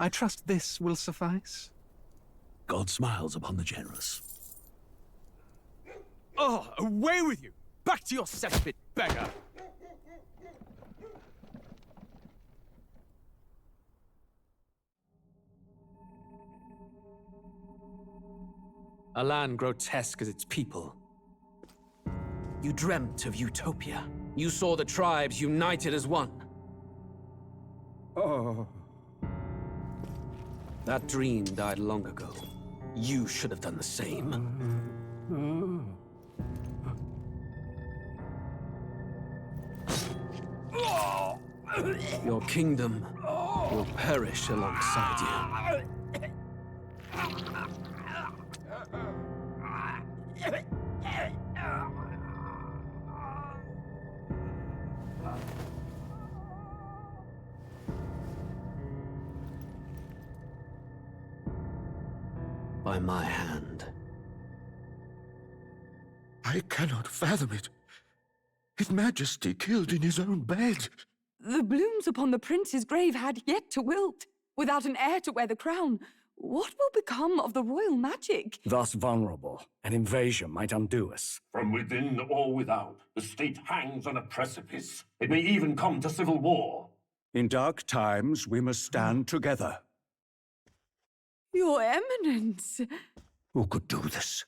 I trust this will suffice. God smiles upon the generous. Oh, away with you! Back to your cesspit, beggar! A land grotesque as its people. You dreamt of utopia. You saw the tribes united as one. Oh. That dream died long ago. You should have done the same. Your kingdom will perish alongside you. By my hand. I cannot fathom it. His Majesty killed in his own bed. The blooms upon the prince's grave had yet to wilt. Without an heir to wear the crown, what will become of the royal magic? Thus vulnerable, an invasion might undo us. From within or without, the state hangs on a precipice. It may even come to civil war. In dark times, we must stand together. Your Eminence! Who could do this?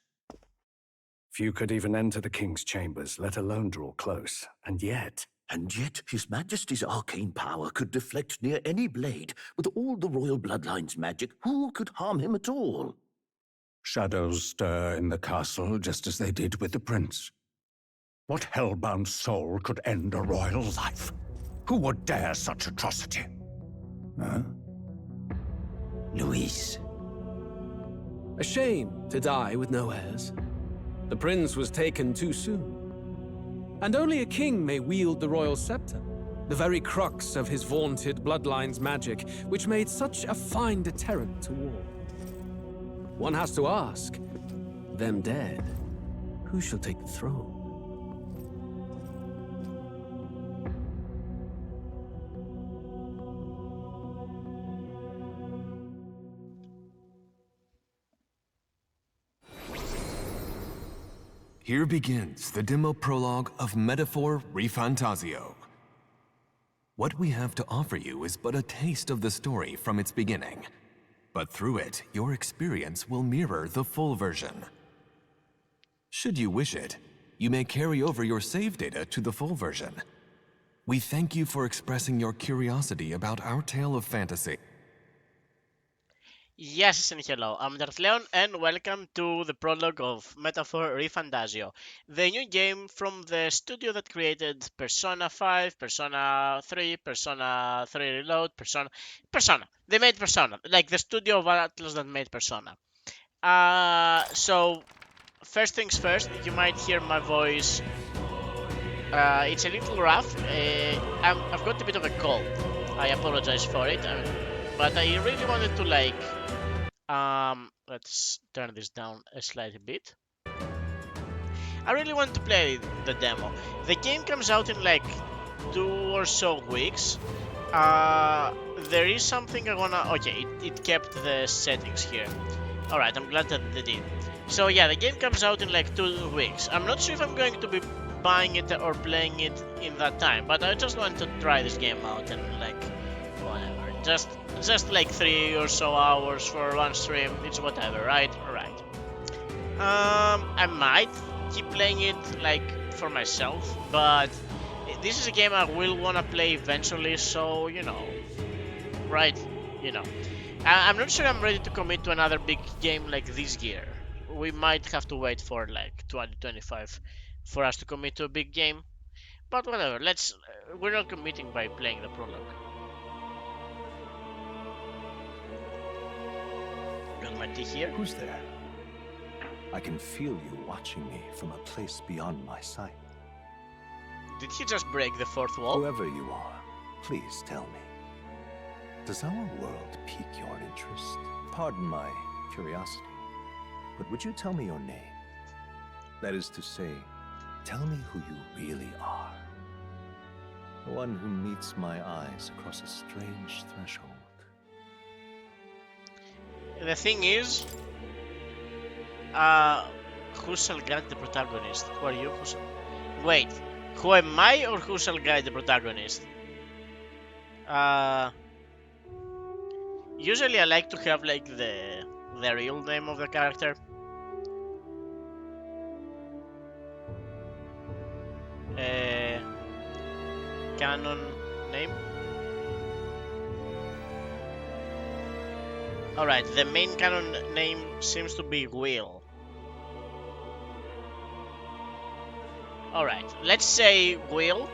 Few could even enter the king's chambers, let alone draw close. And yet His Majesty's arcane power could deflect near any blade. With all the royal bloodline's magic, who could harm him at all? shadows stir in the castle just as they did with the prince. What hellbound soul could end a royal life? Who would dare such atrocity? Huh? Louise. A shame to die with no heirs. The prince was taken too soon. And only a king may wield the royal scepter, the very crux of his vaunted bloodline's magic, which made such a fine deterrent to war. One has to ask, them dead, who shall take the throne? Here begins the demo prologue of Metaphor ReFantazio. What we have to offer you is but a taste of the story from its beginning, but through it, your experience will mirror the full version. Should you wish it, you may carry over your save data to the full version. We thank you for expressing your curiosity about our tale of fantasy. Yes and hello, I'm Darthleon and welcome to the prologue of Metaphor ReFantazio, the new game from the studio that created Persona 5, Persona 3, Persona 3 Reload, Persona. They made Persona, like the studio of Atlas that made Persona. So, first things first, you might hear my voice. It's a little rough. I've got a bit of a cold. I apologize for it, but I really wanted to let's turn this down a slight bit. I really want to play the demo. The game comes out in like 2 or so weeks. There is something I wanna... Okay, it kept the settings here. Alright, I'm glad that they did. So yeah, the game comes out in like 2 weeks. I'm not sure if I'm going to be buying it or playing it in that time, but I just want to try this game out and like, whatever. Just like 3 or so hours for one stream, it's whatever, right? Alright. I might keep playing it like for myself, but this is a game I will wanna play eventually, so you know, right? You know, I'm not sure I'm ready to commit to another big game like this year. We might have to wait for like 2025 for us to commit to a big game, but whatever. We're not committing by playing the prologue. Got my tea here. Who's there? I can feel you watching me from a place beyond my sight. Did he just break the fourth wall? Whoever you are, please tell me. Does our world pique your interest? Pardon my curiosity, but would you tell me your name? That is to say, tell me who you really are. The one who meets my eyes across a strange threshold. The thing is, who shall guide the protagonist? Who are you? Wait, who am I or who shall guide the protagonist? Usually I like to have like the real name of the character. Canon name. Alright, the main canon name seems to be Will. Alright, let's say Will.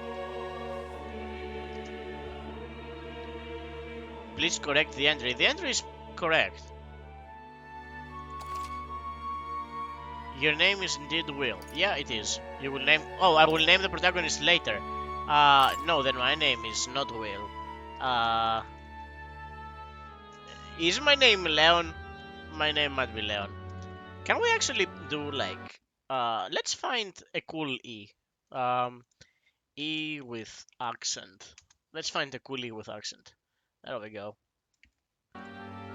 Please correct the entry. The entry is correct. Your name is indeed Will. Yeah, it is. You will name... Oh, I will name the protagonist later. No, then my name is not Will. Is my name Leon? My name might be Leon. Can we actually do like... let's find a cool E. E with accent. Let's find a cool E with accent. There we go.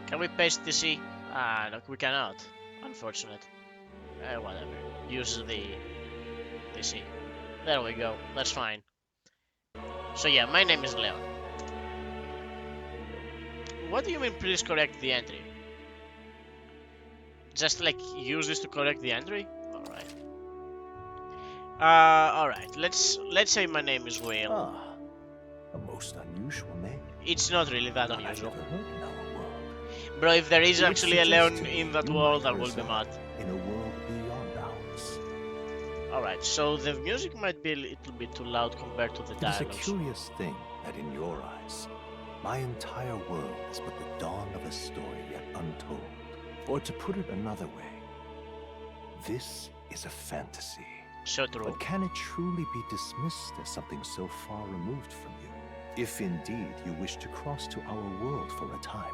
Can we paste this E? No, we cannot. Unfortunate. Whatever. Use the C. There we go. That's fine. So yeah, my name is Leon. What do you mean, please correct the entry? Just like use this to correct the entry? Alright. Alright. Let's say my name is Will. Ah, a most unusual name. It's not really that Not unusual. I've ever heard in our world. Bro, if there is It would actually a suggest Leon to in me that you world, I might will be reside mad. in a world beyond ours. Alright, so the music might be a little bit too loud compared to the It is a dialogues. curious thing that in your eyes, my entire world is but the dawn of a story yet untold. Or to put it another way, this is a fantasy. So true. But can it truly be dismissed as something so far removed from you? If indeed you wish to cross to our world for a time,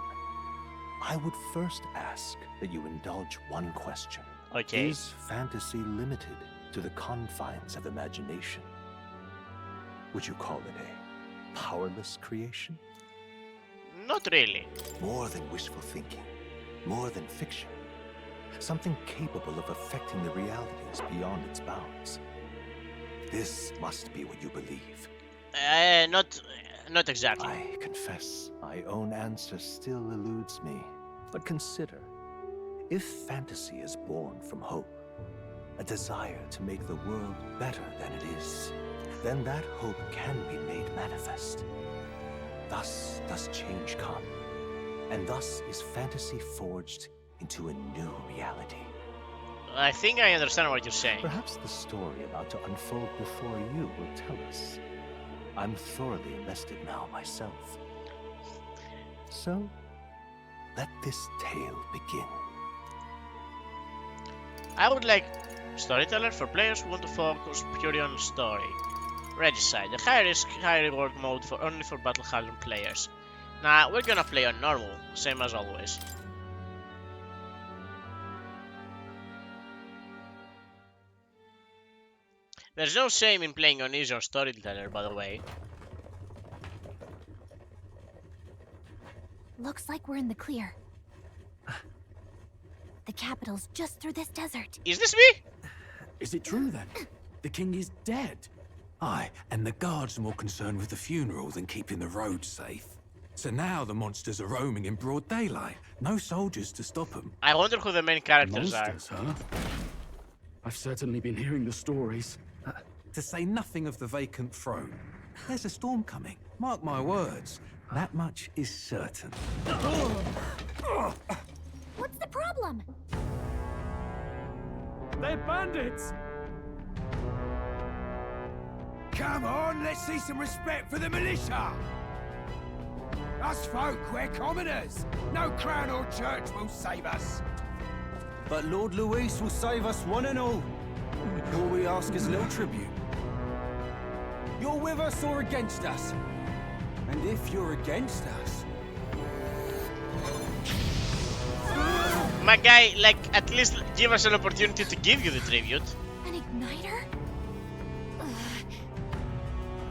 I would first ask that you indulge one question. Okay. Is fantasy limited to the confines of imagination? Would you call it a powerless creation? Not really. More than wishful thinking, more than fiction. Something capable of affecting the realities beyond its bounds. This must be what you believe. Not exactly. I confess, my own answer still eludes me. But consider, if fantasy is born from hope, a desire to make the world better than it is, then that hope can be made manifest. Thus does change come, and thus is fantasy forged into a new reality. I think I understand what you're saying. Perhaps the story about to unfold before you will tell us. I'm thoroughly invested now myself. So, let this tale begin. I would like storyteller for players who want to focus purely on story. Regicide, a high risk, high reward mode for only for battle hardened players. Nah, we're gonna play on normal, same as always. There's no shame in playing on easy or storyteller, by the way. Looks like we're in the clear. The capital's just through this desert. Is this me? Is it true then? The king is dead? Aye, and the guards are more concerned with the funeral than keeping the roads safe. So now the monsters are roaming in broad daylight. No soldiers to stop them. I wonder who the main characters Monsters, huh? I've certainly been hearing the stories. To say nothing of the vacant throne. There's a storm coming. Mark my words. That much is certain. What's the problem? They're bandits! Come on, let's see some respect for the militia! Us folk, we're commoners! No crown or church will save us! But Lord Luis will save us one and all. All we ask is a little tribute. You're with us or against us? And if you're against us... My guy, like, at least give us an opportunity to give you the tribute. An igniter?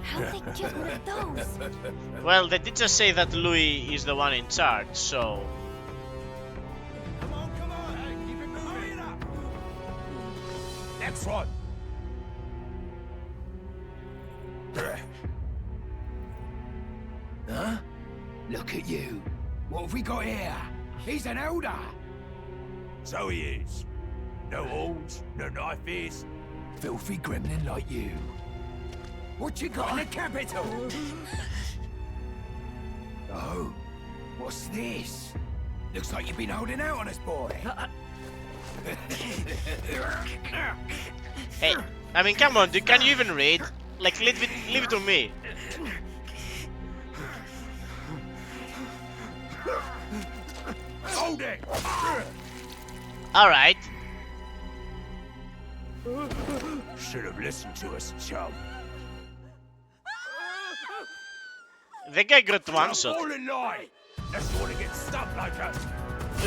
How'd they get rid of those? Well, they did just say that Louis is the one in charge, so... Next one. Huh? Look at you. What have we got here? He's an elder. So he is. No horns, no knifes. Filthy gremlin like you. What you got in the capital? Oh, what's this? Looks like you've been holding out on us, boy. Hey, I mean, come on, dude, can you even read? Like, leave it to me. Hold it! Alright. Should have listened to us, chum. The guy got one shot. All in line. Let's want to get stuck like us.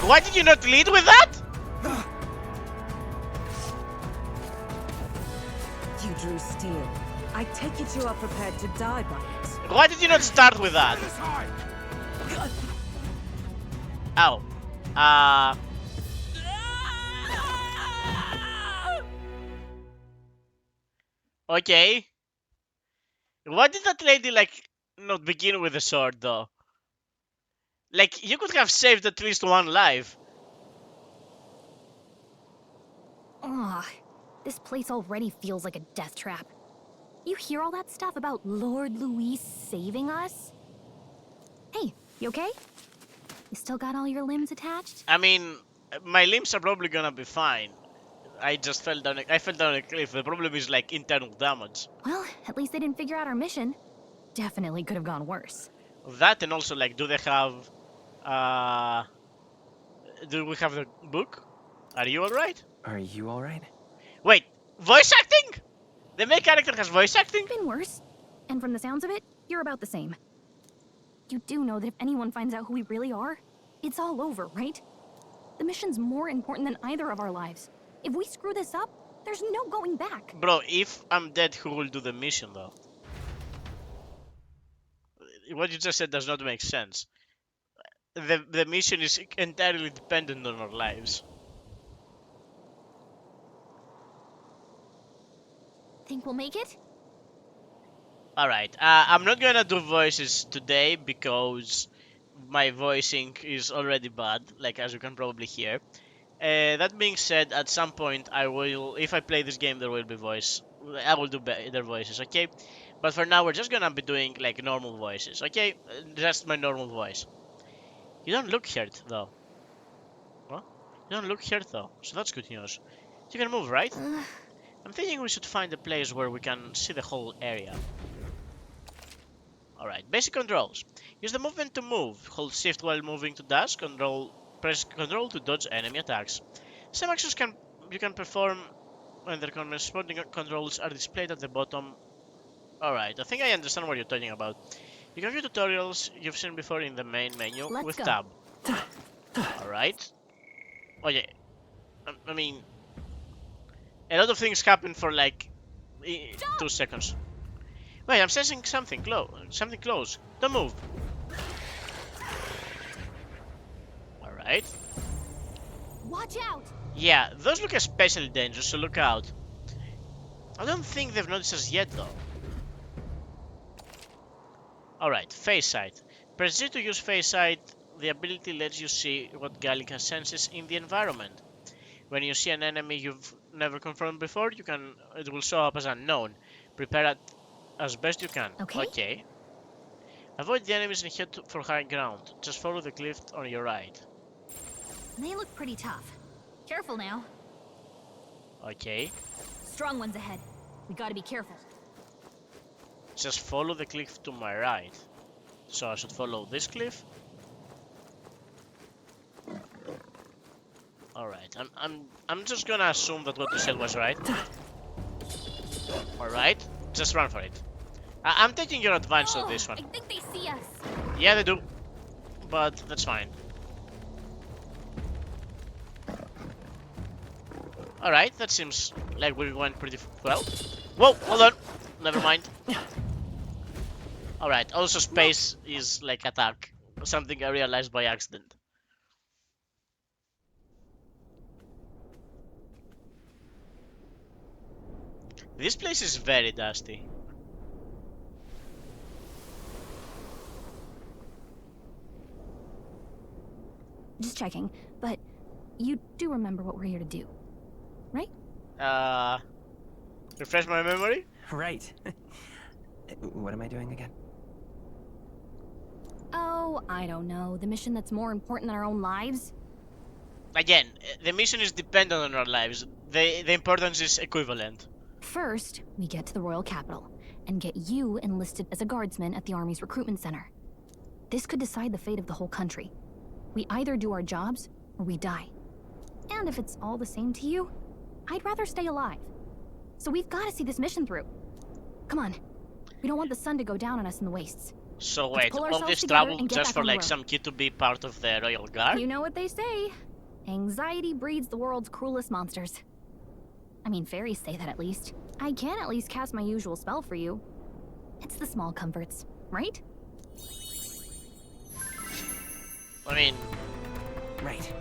Why did you not lead with that? You drew steel. I take it you are prepared to die by it. Why did you not start with that? Ow. Okay. Why did that lady, like, not begin with a sword, though? Like, you could have saved at least one life. Ugh, this place already feels like a death trap. You hear all that stuff about Lord Louis saving us? Hey, you okay? You still got all your limbs attached? I mean, my limbs are probably gonna be fine. I just fell down. I fell down a cliff. The problem is like internal damage. Well, at least they didn't figure out our mission. Definitely could have gone worse. That and also like, do they have? Do we have the book? Are you alright? Are you alright? Wait, voice acting? The main character has voice acting? Been worse. And from the sounds of it, you're about the same. You do know that if anyone finds out who we really are, it's all over, right? The mission's more important than either of our lives. If we screw this up, there's no going back. Bro, if I'm dead, who will do the mission though? What you just said does not make sense. The mission is entirely dependent on our lives. Think we'll make it? Alright, I'm not gonna do voices today because my voicing is already bad, like as you can probably hear. That being said, at some point I will, if I play this game, there will be I will do better voices, okay? But for now, we're just gonna be doing like normal voices, okay? Just my normal voice. You don't look hurt though. What? You don't look hurt though, so that's good news. You can move, right? I'm thinking we should find a place where we can see the whole area. Alright, basic controls. Use the movement to move. Hold shift while moving to dash. Press control to dodge enemy attacks. Some actions you can perform when their corresponding controls are displayed at the bottom. Alright, I think I understand what you're talking about. You can view tutorials you've seen before in the main menu with tab. Alright. Oh yeah. I mean, a lot of things happen for like 2 seconds. Wait, I'm sensing something close. Don't move. Alright. Watch out! Yeah, those look especially dangerous, so look out. I don't think they've noticed us yet though. Alright, face sight. Press Z to use face sight. The ability lets you see what Gallica senses in the environment. When you see an enemy you've never confronted before, it will show up as unknown. Prepare as best you can. Okay. Avoid the enemies and head for high ground. Just follow the cliff on your right. They look pretty tough. Careful now. Okay. Strong ones ahead. We gotta be careful. Just follow the cliff to my right. So I should follow this cliff. Alright, I'm just gonna assume that what you said was right. Alright, just run for it. I'm taking your advice on this one. I think they see us. Yeah, they do. But that's fine. Alright, that seems like we went pretty well. Whoa, hold on. Never mind. Alright, also space is like attack. Something I realized by accident. This place is very dusty. Just checking, but you do remember what we're here to do, right? Refresh my memory? Right. What am I doing again? Oh, I don't know. The mission that's more important than our own lives? Again, the mission is dependent on our lives. The importance is equivalent. First, we get to the royal capital and get you enlisted as a guardsman at the army's recruitment center. This could decide the fate of the whole country. We either do our jobs or we die. And if it's all the same to you, I'd rather stay alive. So we've got to see this mission through. Come on. We don't want the sun to go down on us in the wastes. So wait, all this trouble just for like some kid to be part of the royal guard? You know what they say. Anxiety breeds the world's cruelest monsters. I mean, fairies say that at least. I can at least cast my usual spell for you. It's the small comforts, right? I mean... Right.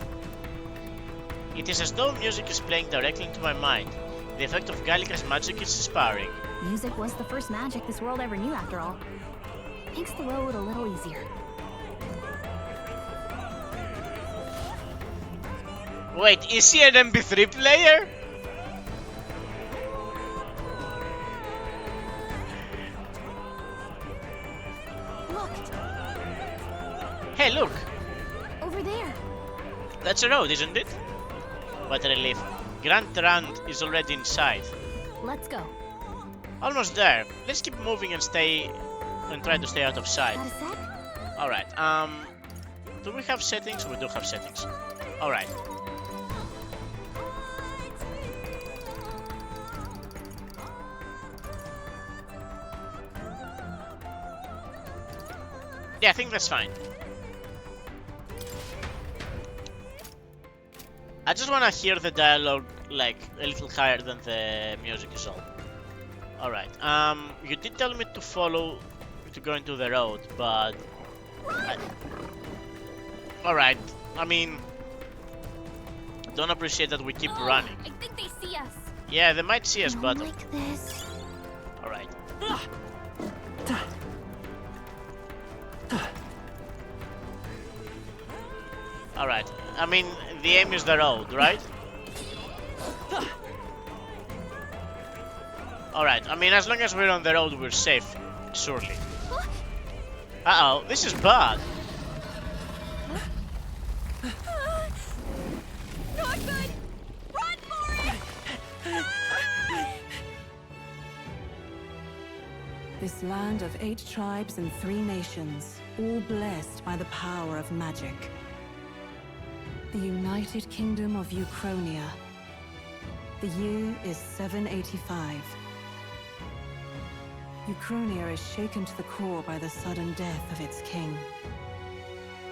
It is as though music is playing directly into my mind. The effect of Gallica's magic is inspiring. Music was the first magic this world ever knew, after all. Makes the road a little easier. Wait, is he an MP3 player? Look! Hey, look! Over there! That's a road, isn't it? What a relief. Grand Rand is already inside. Let's go. Almost there. Let's keep moving and try to stay out of sight. Got a sec? Alright, do we have settings? We do have settings. Alright. Yeah, I think that's fine. I just wanna hear the dialogue like a little higher than the music is all. Alright, you did tell me to follow, to go into the road, but... Alright, I mean... Don't appreciate that we keep running. I think they see us. Yeah, they might see us, but... Like this. Alright. Alright, I mean, the aim is the road, right? Alright, I mean, as long as we're on the road, we're safe, surely. Uh-oh, this is bad. Not good! Run for it! This land of 8 tribes and 3 nations, all blessed by the power of magic. The United Kingdom of Uchronia. The year is 785. Uchronia is shaken to the core by the sudden death of its king.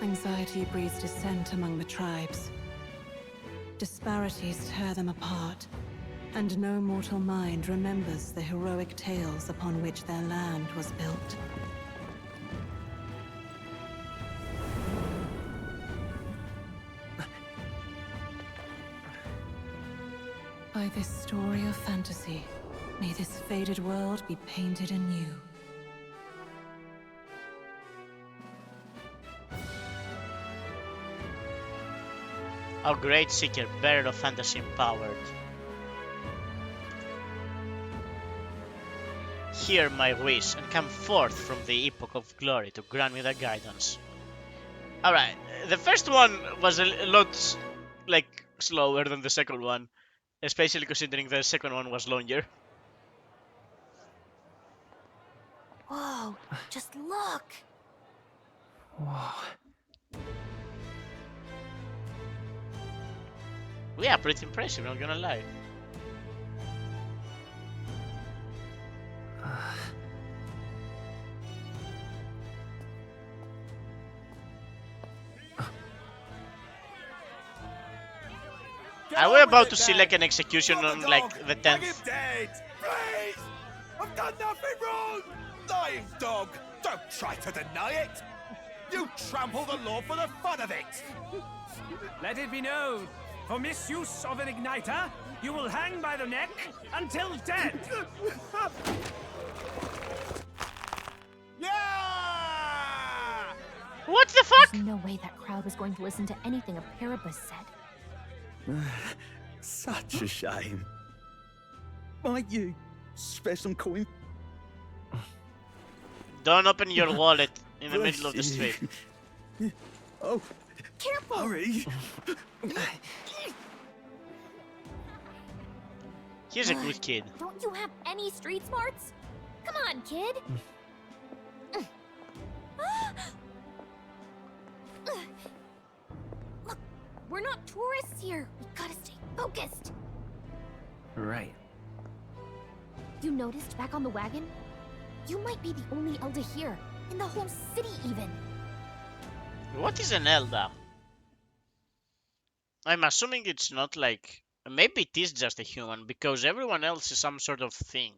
Anxiety breeds dissent among the tribes. Disparities tear them apart, and no mortal mind remembers the heroic tales upon which their land was built. By this story of fantasy, may this faded world be painted anew. Our great seeker, bearer of fantasy empowered. Hear my wish and come forth from the epoch of glory to grant me thy guidance. Alright, the first one was a lot like slower than the second one, especially considering the second one was longer. Whoa, just look! Whoa. Yeah, pretty impressive, not gonna lie. Are we about to see like an execution on like the 10th? Please! I've done nothing wrong! Lying dog! Don't try to deny it! You trample the law for the fun of it! Let it be known, for misuse of an igniter, You will hang by the neck until dead! Yeah! What the fuck? There's no way that crowd was going to listen to anything a Paribus said. Such a shame. Might you spare some coin? Don't open your wallet in the Bless middle of the you. street. Oh, Careful! hurry! He's a good kid. Don't you have any street smarts? Come on, kid! Look, we're not tourists here. We gotta stay focused. Right. You noticed back on the wagon? You might be the only Elder here, in the whole city even. What is an Elda? I'm assuming it's not like... Maybe it is just a human, because everyone else is some sort of thing.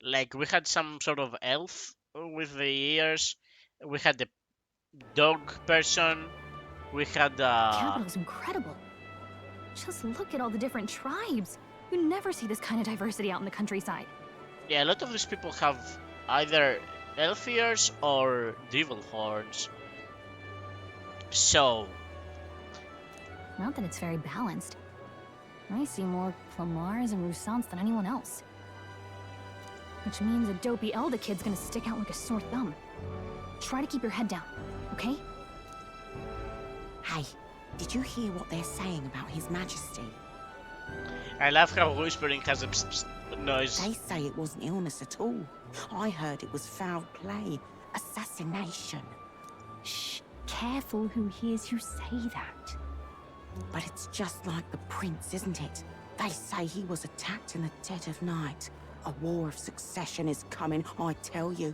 Like, we had some sort of elf with the ears. We had the dog person. We had Capital's incredible. Just look at all the different tribes. You never see this kind of diversity out in the countryside. Yeah, a lot of these people have either elf ears or devil horns. So... Not that it's very balanced. I see more Plamars and Roussants than anyone else. Which means a dopey Elda kid's gonna stick out like a sore thumb. Try to keep your head down, okay? Hey, did you hear what they're saying about His Majesty? I love how whispering has a psst, psst noise. They say it wasn't illness at all. I heard it was foul play, assassination. Shh, careful who hears you say that. But it's just like the prince, isn't it? They say he was attacked in the dead of night. A war of succession is coming, I tell you.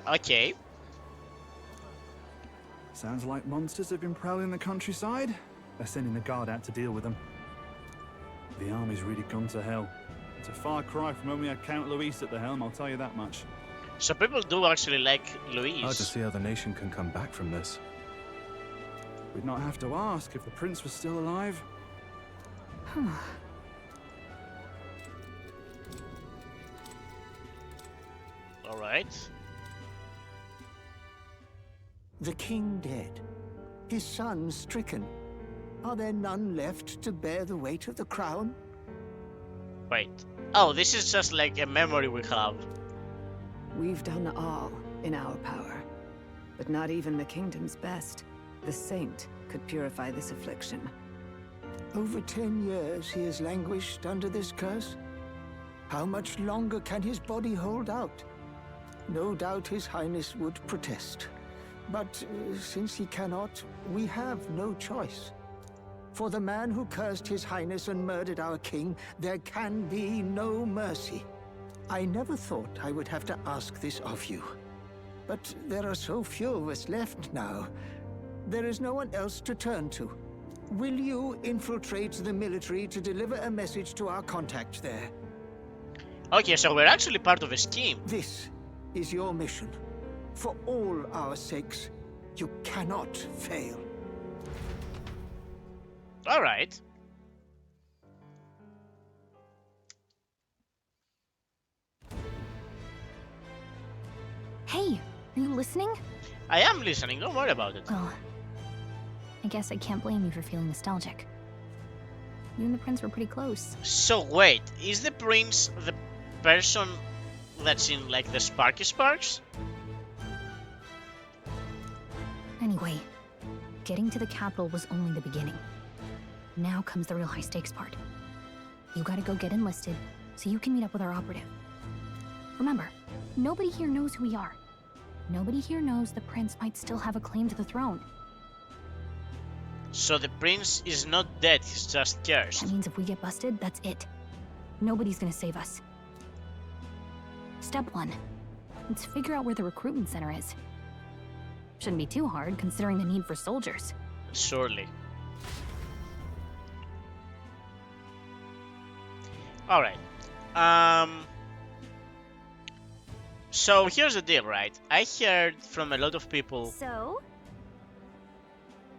Okay. Sounds like monsters have been prowling the countryside. They're sending the guard out to deal with them. The army's really gone to hell. It's a far cry from when we had Count Luis at the helm, I'll tell you that much. So people do actually like Hard to Luis. see how the nation can come back from this. We'd not have to ask if the prince was still alive. Alright. The king dead, his son stricken. Are there none left to bear the weight of the crown? Wait. Oh, this is just like a memory we have. We've done all in our power, but not even the kingdom's best, the saint, could purify this affliction. Over 10 years he has languished under this curse. How much longer can his body hold out? No doubt His Highness would protest. But since he cannot, we have no choice. For the man who cursed His Highness and murdered our king, there can be no mercy. I never thought I would have to ask this of you. But there are so few of us left now. There is no one else to turn to. Will you infiltrate the military to deliver a message to our contact there? Okay, so we're actually part of a scheme. This is your mission. For all our sakes, you cannot fail. Alright. Hey, are you listening? I am listening, don't worry about it. Well, I guess I can't blame you for feeling nostalgic. You and the prince were pretty close. So wait, is the prince the person that's in like the Sparky Sparks? Anyway, getting to the capital was only the beginning. Now comes the real high stakes part. You gotta go get enlisted so you can meet up with our operative. Remember, nobody here knows who we are. Nobody here knows the prince might still have a claim to the throne. So the prince is not dead, he's just cursed. That means if we get busted, that's it. Nobody's gonna save us. Step 1. Let's figure out where the recruitment center is. Shouldn't be too hard, considering the need for soldiers. Surely. Alright. So here's the deal, right? I heard from a lot of people... So?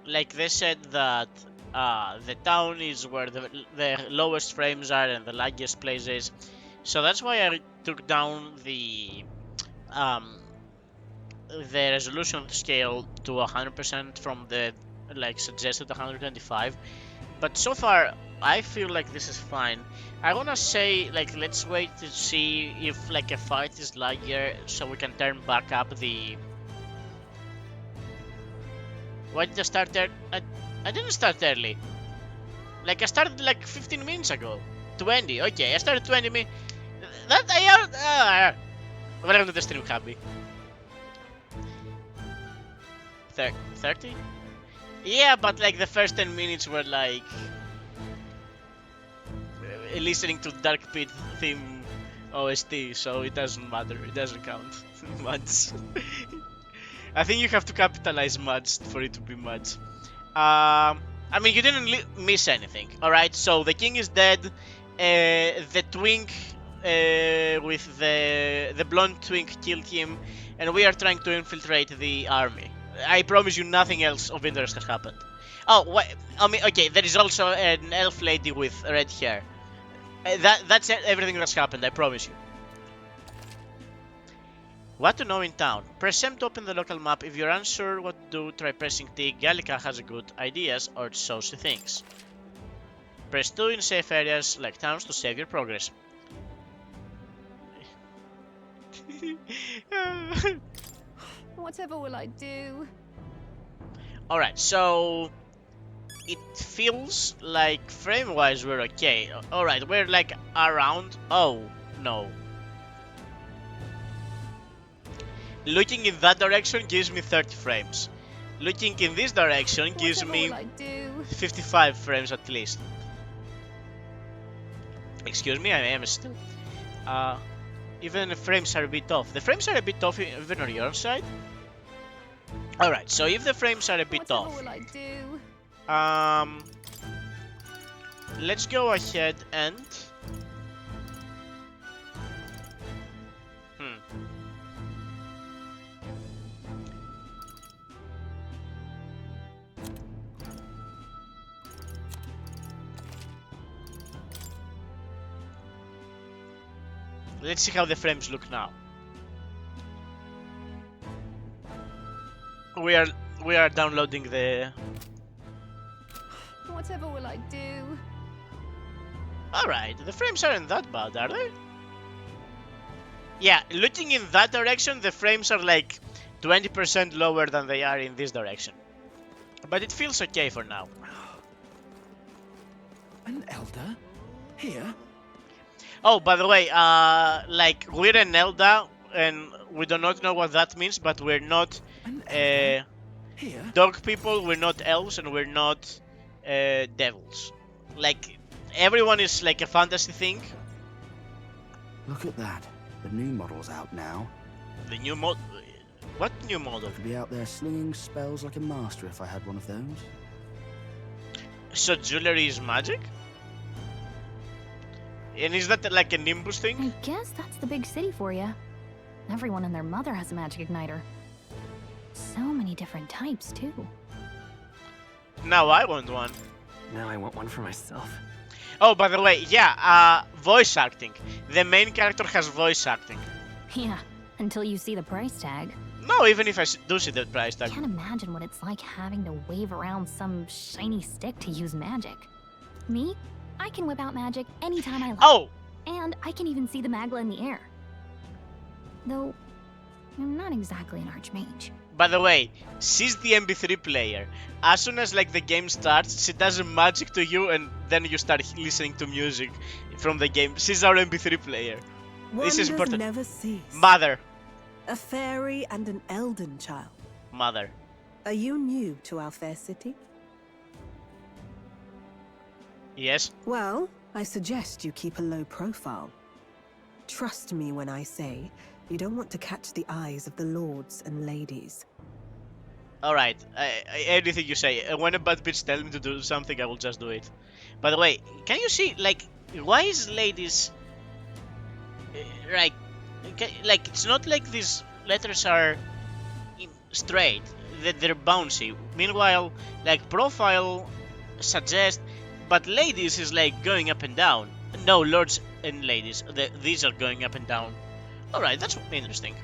Like, they said that The town is where the lowest frames are and the laggiest places. So that's why I took down the resolution scale to 100% from the suggested 125. But so far, I feel like this is fine. I wanna say let's wait to see if a fight is laggier so we can turn back up the. Why did I start there? I didn't start early. I started 15 minutes ago. 20. Okay, I started 20 minutes. That I welcome to the stream, Happy. 30? Yeah, but the first 10 minutes were listening to Dark Pit theme OST, so it doesn't matter. It doesn't count much. I think you have to capitalize much for it to be much. I mean, you didn't miss anything, alright? So the king is dead. The twink with the blonde twink killed him, and we are trying to infiltrate the army. I promise you nothing else of interest has happened. Oh, I mean, okay, there is also an elf lady with red hair. That's everything that's happened, I promise you. What to know in town? Press M to open the local map. If you're unsure what to do, try pressing T. Gallica has good ideas, or so she thinks. Press 2 in safe areas like towns to save your progress. Whatever will I do? Alright, so it feels like frame-wise we're okay. Alright, we're around. Oh, no. Looking in that direction gives me 30 frames. Looking in this direction gives me 55 frames at least. Excuse me, I am still. Even the frames are a bit off. The frames are a bit off even on your side. Alright, so if the frames are a bit off, let's go ahead and let's see how the frames look now. We are downloading the. Whatever will I do? Alright, the frames aren't that bad, are they? Yeah, looking in that direction, the frames are 20% lower than they are in this direction. But it feels okay for now. An elder? Here? Oh, by the way, we're an elder, and we do not know what that means, but we're not dog people, we're not elves, and we're not devils. Everyone is a fantasy thing. Look at that. The new model's out now. The new mod... What new model? I could be out there slinging spells like a master if I had one of those. So jewelry is magic? And is that a Nimbus thing? I guess that's the big city for you. Everyone and their mother has a magic igniter. So many different types, too. Now I want one. Now I want one for myself. Oh, by the way, yeah, voice acting. The main character has voice acting. Yeah, until you see the price tag. No, even if I do see the price tag. I can't imagine what it's like having to wave around some shiny stick to use magic. Me? I can whip out magic anytime I like. Oh! And I can even see the Magla in the air. Though, I'm not exactly an archmage. By the way, she's the MP3 player. As soon as the game starts, she does a magic to you and then you start listening to music from the game. She's our MP3 player. This is important. Never cease. Mother. A fairy and an elden child. Mother. Are you new to our fair city? Yes. Well, I suggest you keep a low profile. Trust me when I say you don't want to catch the eyes of the lords and ladies. Alright, anything you say. When a bad bitch tells me to do something, I will just do it. By the way, can you see, why is ladies... it's not like these letters are straight, that they're bouncy. Meanwhile, profile suggest, but ladies is like going up and down. No, lords and ladies, these are going up and down. Alright, that's interesting.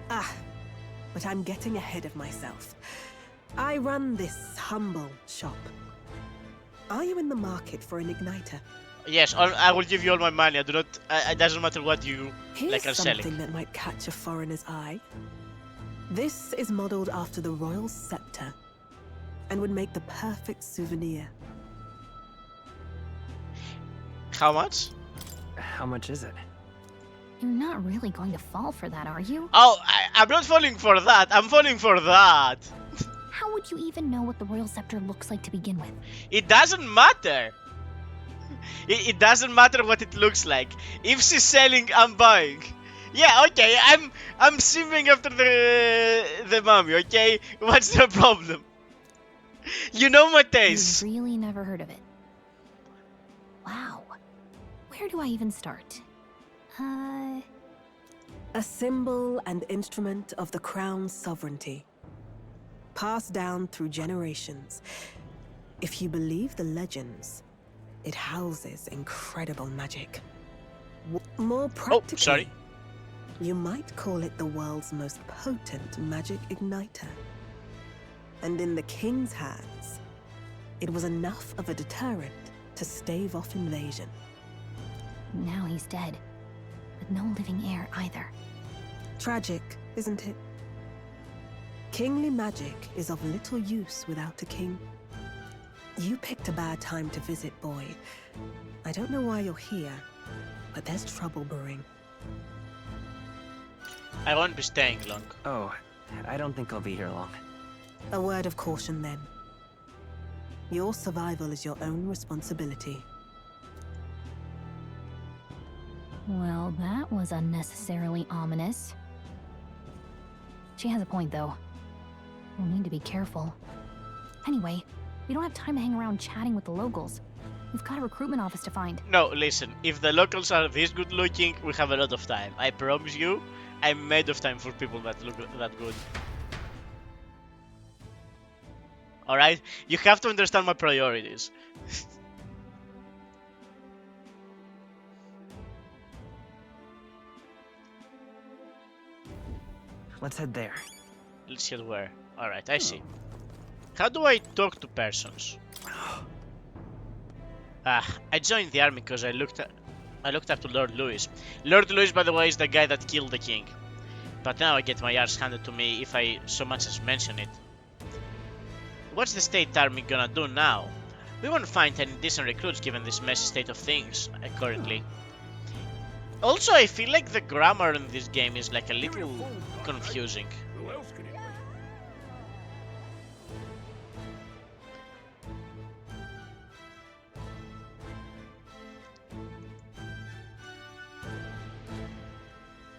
Ah, but I'm getting ahead of myself. I run this humble shop. Are you in the market for an igniter? Yes, I will give you all my money. I do not. It doesn't matter what you Here's like are something selling. that might catch a foreigner's eye. This is modeled after the royal scepter and would make the perfect souvenir. How much? How much is it? You're not really going to fall for that, are you? Oh, I'm not falling for that. I'm falling for that. How would you even know what the royal scepter looks like to begin with? It doesn't matter. It doesn't matter what it looks like. If she's selling, I'm buying. Yeah, okay. I'm simming after the mummy. Okay, what's the problem? You know my taste. You've really never heard of it. Wow. Where do I even start? A symbol and instrument of the crown's sovereignty, passed down through generations. If you believe the legends, it houses incredible magic. More practically, sorry. You might call it the world's most potent magic igniter. And in the king's hands, it was enough of a deterrent to stave off invasion. Now he's dead, with no living heir either. Tragic, isn't it? Kingly magic is of little use without a king. You picked a bad time to visit, boy. I don't know why you're here, but there's trouble brewing. I won't be staying long. Oh, I don't think I'll be here long. A word of caution then. Your survival is your own responsibility. Well, that was unnecessarily ominous. She has a point, though. We'll need to be careful. Anyway, we don't have time to hang around chatting with the locals. We've got a recruitment office to find. No, listen. If the locals are this good looking, we have a lot of time. I promise you, I'm made of time for people that look that good. Alright? You have to understand my priorities. Let's head there. Let's head where? Alright, I see. How do I talk to persons? I joined the army because I looked up to Lord Louis. Lord Louis, by the way, is the guy that killed the king. But now I get my arse handed to me if I so much as mention it. What's the state army gonna do now? We won't find any decent recruits given this messy state of things currently. Also, I feel like the grammar in this game is like a little confusing. Who else can it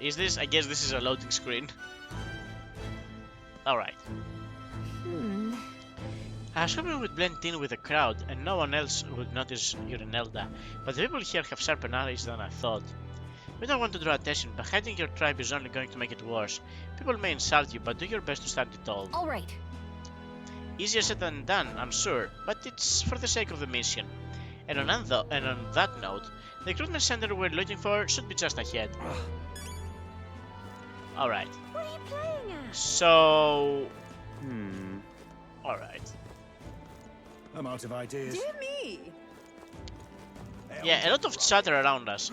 be? Is this? I guess this is a loading screen. Alright. I was hoping we would blend in with the crowd and no one else would notice you're an Elder, but the people here have sharper eyes than I thought. We don't want to draw attention, but hiding your tribe is only going to make it worse. People may insult you, but do your best to stand it tall. Alright. Easier said than done, I'm sure, but it's for the sake of the mission. And on that note, the recruitment center we're looking for should be just ahead. Alright. What are you playing at? So... Alright. I'm out of ideas. Dear me! Yeah, a lot of chatter around us.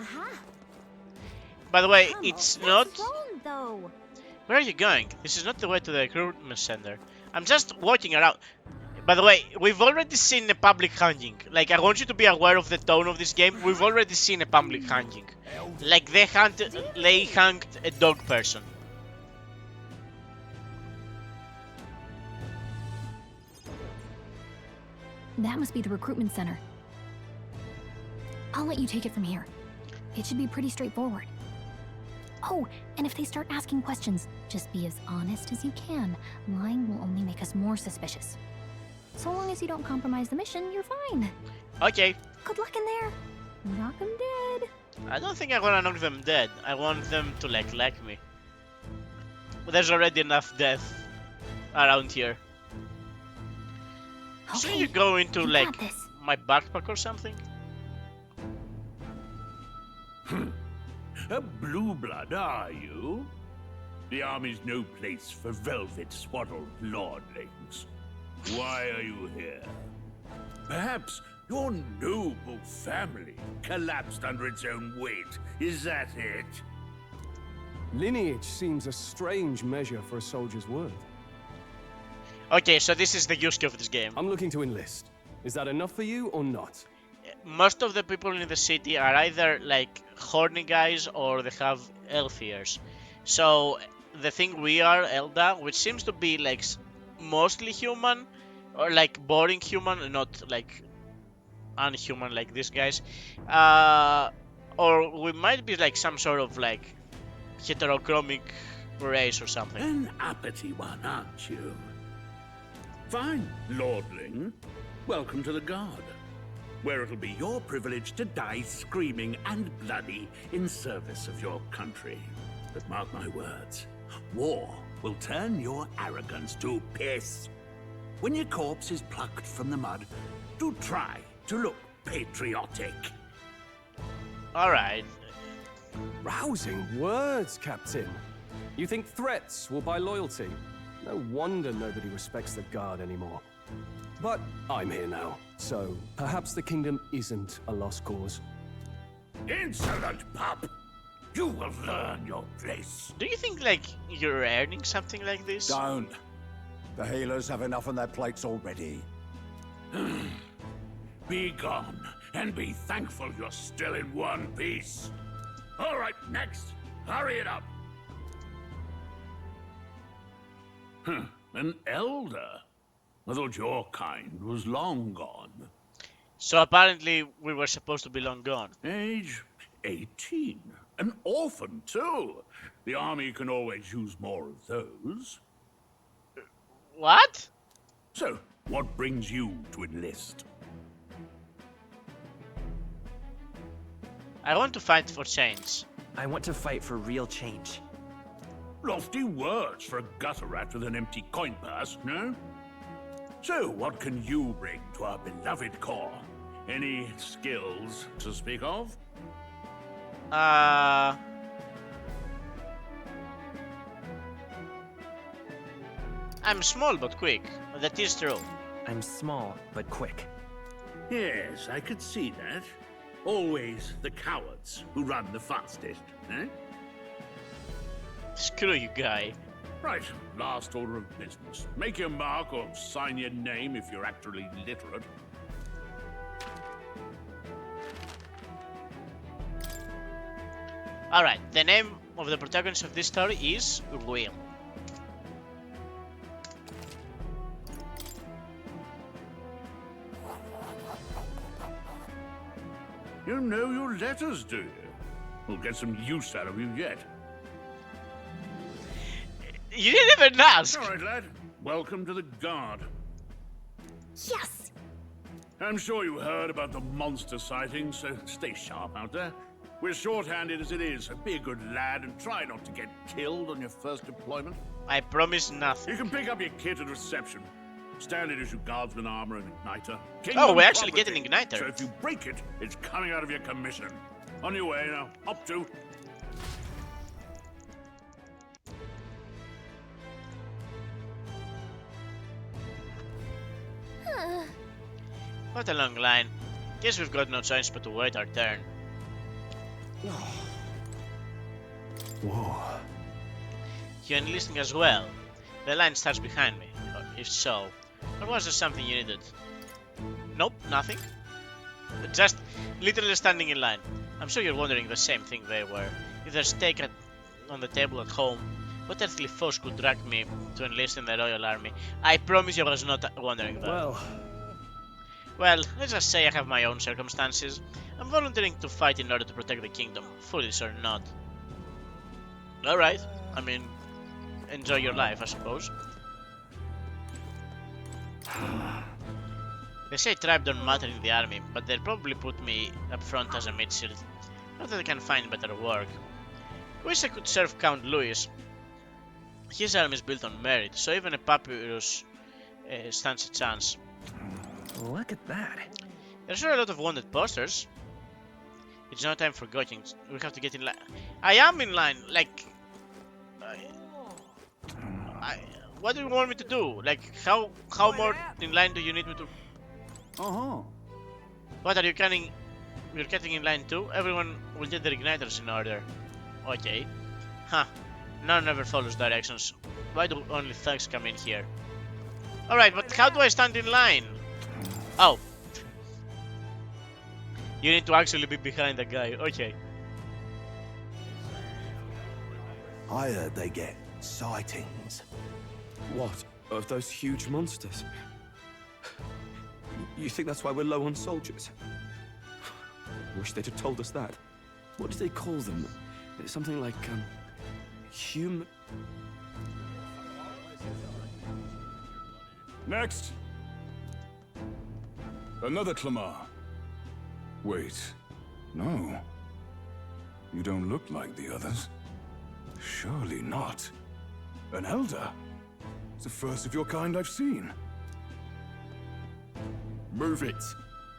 By the way, it's not... What's wrong, though? Where are you going? This is not the way to the recruitment center. I'm just walking around. By the way, we've already seen a public hanging. Like, I want you to be aware of the tone of this game. We've already seen a public hanging. Like, they hanged a dog person. That must be the recruitment center. I'll let you take it from here. It should be pretty straightforward. Oh, and if they start asking questions, just be as honest as you can. Lying will only make us more suspicious. So long as you don't compromise the mission, you're fine. Okay. Good luck in there. Knock 'em dead. I don't think I wanna knock them dead. I want them to like me. But there's already enough death around here. Shouldn't you go into, You like, got this. my backpack or something? A blue blood, are you? The army's no place for velvet-swaddled lordlings. Why are you here? Perhaps your noble family collapsed under its own weight. Is that it? Lineage seems a strange measure for a soldier's worth. Okay, so this is the use case of this game. I'm looking to enlist. Is that enough for you or not? Most of the people in the city are either like horny guys or they have elf ears. So the thing we are, Elda, which seems to be like mostly human or like boring human, not like unhuman like these guys, or we might be like some sort of like heterochromic race or something. An uppity one, aren't you? Fine, lordling. Welcome to the Guard, where it'll be your privilege to die screaming and bloody in service of your country. But mark my words, war will turn your arrogance to piss. When your corpse is plucked from the mud, do try to look patriotic. Alright. Rousing words, Captain. You think threats will buy loyalty? No wonder nobody respects the Guard anymore. But I'm here now, so perhaps the kingdom isn't a lost cause. Insolent pup! You will learn your place. Do you think like you're earning something like this? Don't. The healers have enough on their plates already. Be gone, and be thankful you're still in one piece. All right, next. Hurry it up. An elder? I thought your kind was long gone. So apparently we were supposed to be long gone. Age 18. An orphan, too. The army can always use more of those. What? So, what brings you to enlist? I want to fight for change. I want to fight for real change. Lofty words for a gutter rat with an empty coin purse, no? So, what can you bring to our beloved corps? Any skills to speak of? I'm small but quick. That is true. I'm small but quick. Yes, I could see that. Always the cowards who run the fastest, eh? Screw you, guy. Right, last order of business. Make your mark or sign your name if you're actually literate. Alright, the name of the protagonist of this story is Will. You know your letters, do you? We'll get some use out of you yet. You didn't even ask! All right, lad. Welcome to the Guard. Yes! I'm sure you heard about the monster sightings, so stay sharp out there. We're short-handed as it is, so be a good lad and try not to get killed on your first deployment. I promise nothing. You can pick up your kit at reception. Standard issue guardsman armor and igniter. Oh, we actually get an igniter. So if you break it, it's coming out of your commission. On your way now. Up to. What a long line. Guess we've got no choice but to wait our turn. Whoa. You enlisting as well? The line starts behind me. If so, or was there something you needed? Nope, nothing. Just literally standing in line. I'm sure you're wondering the same thing they were. If there's steak on the table at home, what earthly foes could drag me to enlist in the Royal Army? I promise you I was not wondering that. Well, let's just say I have my own circumstances. I'm volunteering to fight in order to protect the kingdom, foolish or not. Alright, I mean, enjoy your life, I suppose. They say tribe don't matter in the army, but they'll probably put me up front as a midshield. Not that I can find better work. Wish I could serve Count Louis. His army is built on merit, so even a papyrus stands a chance. Look at that. There's sure a lot of wanted posters. It's not time for gouging. We have to get in line. I am in line. Like, what do you want me to do? Like, how more in line do you need me to? What are you cutting? You're cutting in line too. Everyone will get their igniters in order. Okay. Huh. None ever follows directions. Why do only thugs come in here? Alright, but how do I stand in line? Oh. You need to actually be behind the guy. Okay. I heard they get sightings. What? Of those huge monsters? You think that's why we're low on soldiers? Wish they'd have told us that. What do they call them? It's something like, human... Next! Another Clamar. Wait, no. You don't look like the others. Surely not. An elder? It's the first of your kind I've seen. Move it.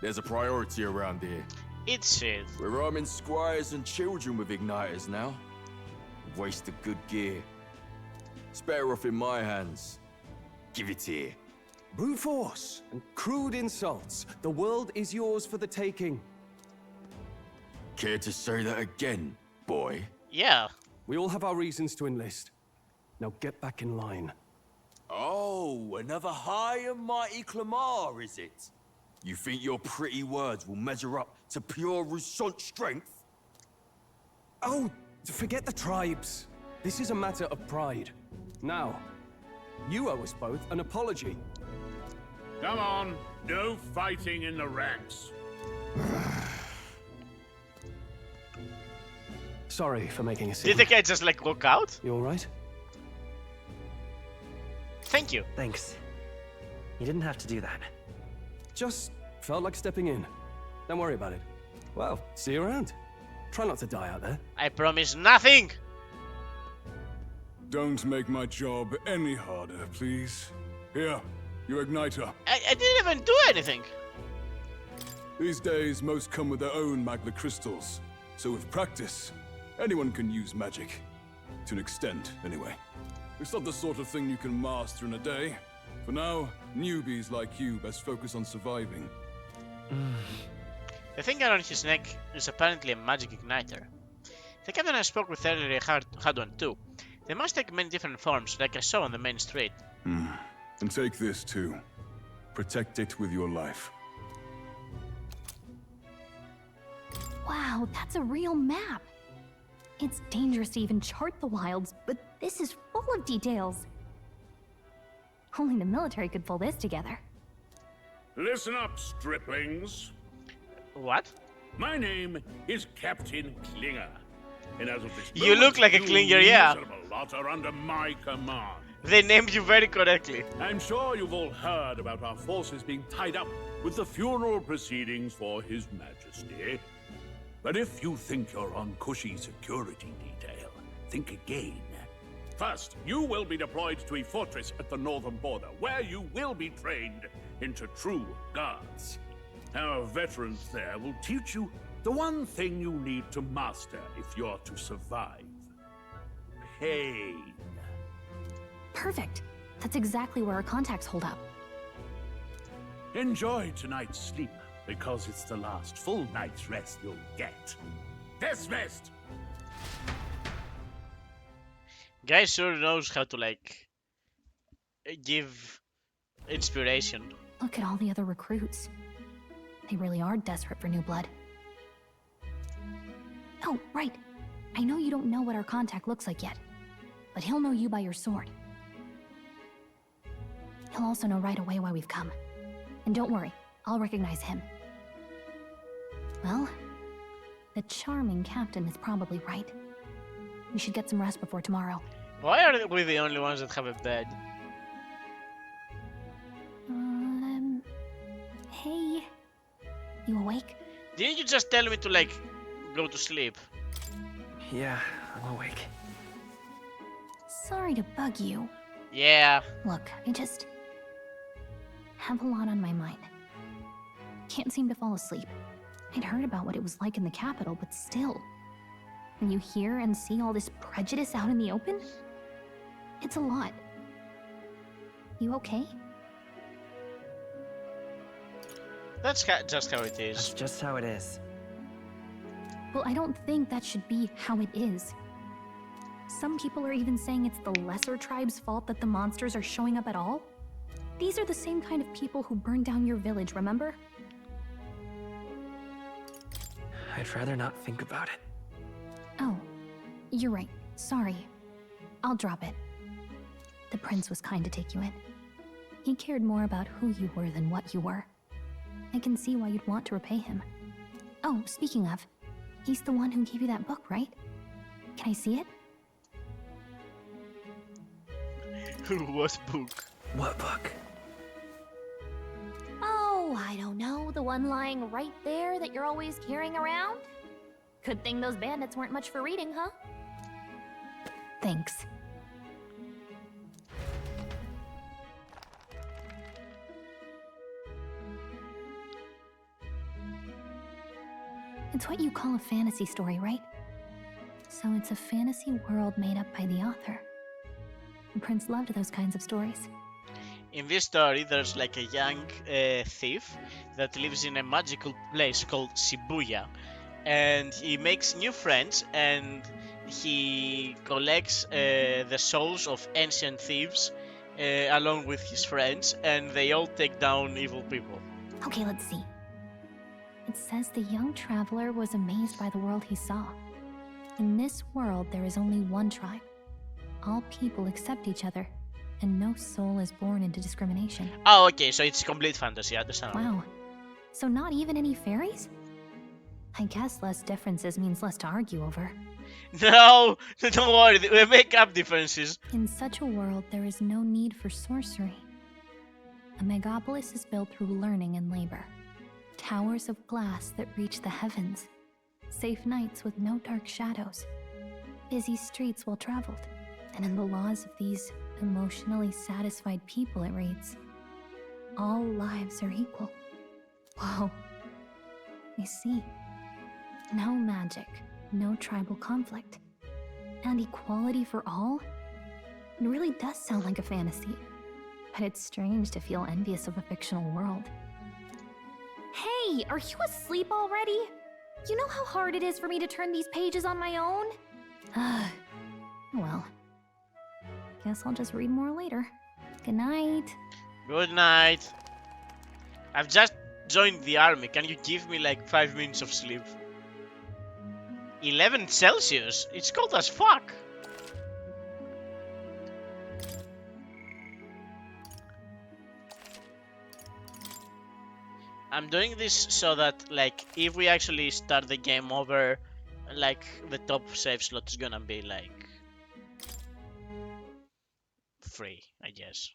There's a priority around here. It's it. We're arming squires and children with igniters now. Waste of good gear. It's better off in my hands. Give it here. Brute force and crude insults. The world is yours for the taking. Care to say that again, boy? Yeah. We all have our reasons to enlist. Now get back in line. Oh, another high and mighty Clamar, is it? You think your pretty words will measure up to pure Rousseau strength? Oh, forget the tribes. This is a matter of pride. Now, you owe us both an apology. Come on, no fighting in the ranks. Sorry for making a scene. Did the guy just like walk out? You alright? Thank you. Thanks. You didn't have to do that. Just felt like stepping in. Don't worry about it. Well, see you around. Try not to die out there. I promise nothing. Don't make my job any harder, please. Here, your igniter. I didn't even do anything. These days, most come with their own magna crystals. So with practice, anyone can use magic. To an extent, anyway. It's not the sort of thing you can master in a day. For now, newbies like you best focus on surviving. The thing around his neck is apparently a magic igniter. The captain I spoke with earlier had one too. They must take many different forms, like I saw on the main street. And take this too. Protect it with your life. Wow, that's a real map. It's dangerous to even chart the wilds, but this is full of details. Only the military could pull this together. Listen up, striplings. What? My name is Captain Klinger. And as of this You moment, look like a Klinger, yeah. miserable lot are under my command. They named you very correctly. I'm sure you've all heard about our forces being tied up with the funeral proceedings for His Majesty. But if you think you're on cushy security detail, think again. First, you will be deployed to a fortress at the northern border, where you will be trained into true guards. Our veterans there will teach you the one thing you need to master if you're to survive. Pain. Perfect. That's exactly where our contacts hold up. Enjoy tonight's sleep, because it's the last full night's rest you'll get. Dismissed! Guy sure knows how to, like, give inspiration. Look at all the other recruits. They really are desperate for new blood. Oh, right. I know you don't know what our contact looks like yet, but he'll know you by your sword. He'll also know right away why we've come. And don't worry, I'll recognize him. Well, the charming captain is probably right. We should get some rest before tomorrow. Why are we the only ones that have a bed? Hey. You awake? Didn't you just tell me to, like, go to sleep? Yeah, I'm awake. Sorry to bug you. Yeah. Look, I just have a lot on my mind. Can't seem to fall asleep. I'd heard about what it was like in the capital, but still. When you hear and see all this prejudice out in the open, it's a lot. You okay? That's just how it is. That's just how it is. Well, I don't think that should be how it is. Some people are even saying it's the lesser tribe's fault that the monsters are showing up at all. These are the same kind of people who burned down your village, remember? I'd rather not think about it. Oh, you're right. Sorry. I'll drop it. The prince was kind to take you in. He cared more about who you were than what you were. I can see why you'd want to repay him. Oh, speaking of, he's the one who gave you that book, right? Can I see it? What book? What book? Oh, I don't know. The one lying right there that you're always carrying around? Good thing those bandits weren't much for reading, huh? Thanks. It's what you call a fantasy story, right? So it's a fantasy world made up by the author. The prince loved those kinds of stories. In this story, there's like a young thief that lives in a magical place called Shibuya, and he makes new friends, and he collects the souls of ancient thieves along with his friends, and they all take down evil people. Okay, let's see. It says the young traveler was amazed by the world he saw. In this world, there is only one tribe. All people accept each other, and no soul is born into discrimination. Oh, okay, so it's complete fantasy, I understand. Wow. So not even any fairies? I guess less differences means less to argue over. No, don't worry, we make up differences. In such a world, there is no need for sorcery. A megapolis is built through learning and labor. Towers of glass that reach the heavens. Safe nights with no dark shadows. Busy streets well traveled. And in the laws of these emotionally satisfied people, it reads, all lives are equal. Whoa. I see. No magic, no tribal conflict, and equality for all? It really does sound like a fantasy, but it's strange to feel envious of a fictional world. Hey, are you asleep already? You know how hard it is for me to turn these pages on my own? Well, guess I'll just read more later. Good night. Good night. I've just joined the army. Can you give me like 5 minutes of sleep? 11 Celsius? It's cold as fuck. I'm doing this so that, like, if we actually start the game over, like, the top save slot is gonna be, like, free, I guess.